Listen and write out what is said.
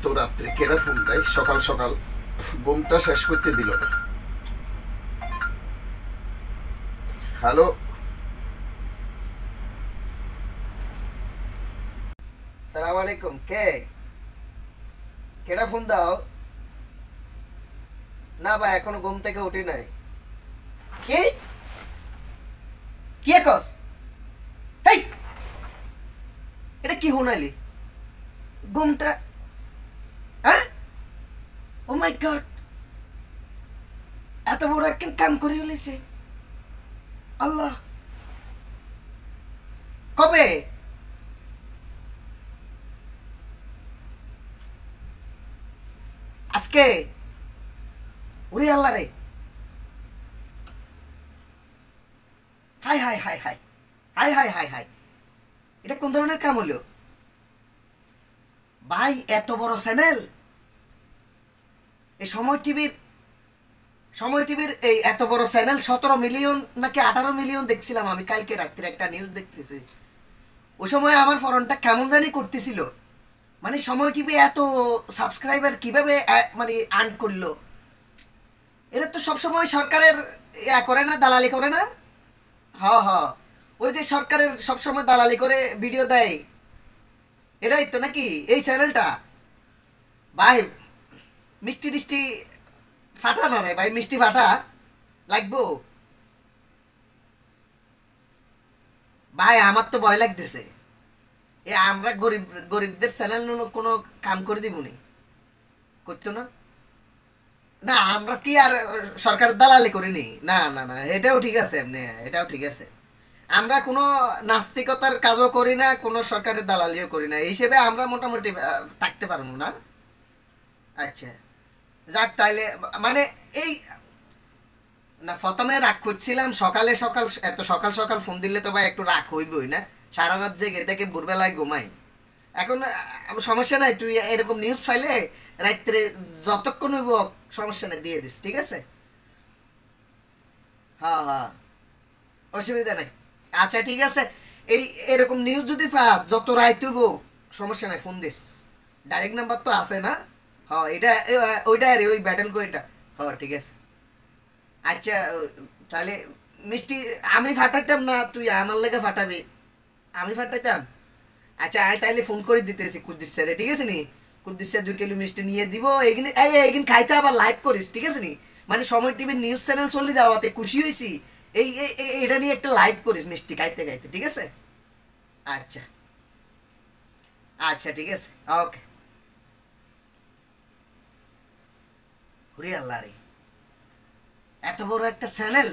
এত রাত্রে কেনা ফোন দেয়, সকাল সকাল ঘুমটা শেষ করতে দিল না। হ্যালো, সালাম আলাইকুম। কেডা ফোন দাও? না ভাই, এখনো ঘুম থেকে উঠি নাই। কি কি কস? হেই, এটা কি হুনাইলি? ঘুমটা, হ্যাঁ? ও মাই গড, এত বড় একদিন কাম করে ফেলেছে। আল্লাহ, কবে? আজকে? ওরে আল্লাহ রে, high high high high high high high high, এটা কোন ধরনের কাম হলো ভাই? এত বড় চ্যানেল, এই সময় টিভির এই এত বড় চ্যানেল, 17 মিলিয়ন নাকি 18 মিলিয়ন দেখছিলাম আমি কালকে রাত্রে একটা নিউজ দেখতেছি। ওই সময় আমার ফোনটা কেমন জানি করতেছিল, মানে সময় টিভি এত সাবস্ক্রাইবার কিভাবে মানে আর্ন করলো? এরা তো সবসময় সরকারের করে না, দালালি করে না? হ হ, ওই যে সরকারের সবসময় দালালি করে ভিডিও দেয়, এটাই তো নাকি এই চ্যানেলটা? ভাই, মিষ্টি টিষ্টি ফাটা না রে ভাই, মিষ্টি ফাটা লাগবো? ভাই আমার তো ভয় লাগতেছে। এ আমরা গরিবদের চ্যানেল কোনো কাম করে দিবনি, করতো না। না আমরা কি আর সরকারের দালালি করিনি? না না না, এটাও ঠিক আছে, এমনি এটাও ঠিক আছে। আমরা কোনো নাস্তিকতার কাজও করি না, কোনো সরকারের দালালিও করি না, এই হিসেবে আমরা মোটামুটি থাকতে পারবো না। আচ্ছা, যাক তাইলে, মানে এই, না প্রথমে রাগ করছিলাম, সকালে সকাল এত সকাল সকাল ফোন দিলে তো ভাই একটু রাগ হইবই না? সারা রাত জেগে থেকে ভোরবেলায় ঘুমাই। এখন সমস্যা নাই, তুই এরকম নিউজ ফাইলে রাত্রে যতক্ষণ হইব সমস্যা নাই, দিয়ে দিস, ঠিক আছে? হ্যাঁ হ্যাঁ, অসুবিধা নাই। আচ্ছা ঠিক আছে, এই এরকম নিউজ যদি পাস যত রাত হইব সমস্যা নাই, ফোন দিস। ডাইরেক্ট নাম্বার তো আছে না? হ্যাঁ, এটা ওইটা আরে ওই ব্যাটেল কো এটা। হ্যাঁ ঠিক আছে। আচ্ছা, তাহলে মিষ্টি আমি ফাটাইতাম না, তুই আমার লেগে ফাটাবি? আমি ফাটাইতাম? আচ্ছা আয় তাইলে ফোন করে দিতেছি কুদ্দিস স্যারে, ঠিক আছে নি? কুদ্দিস স্যার 2 কিলো মিষ্টি নিয়ে দিব, এইখানে এইখানে খাইতে আবার লাইভ করিস, ঠিক আছে নি? মানে সময় টিভির নিউজ চ্যানেল চলে যাওয়াতে খুশি হয়েছি, এটা নিয়ে একটা লাইভ করিস মিষ্টি খাইতে খাইতে, ঠিক আছে? আচ্ছা আচ্ছা ঠিক আছে, ওকে। হরি আল্লাহ রে, এত বড় একটা চ্যানেল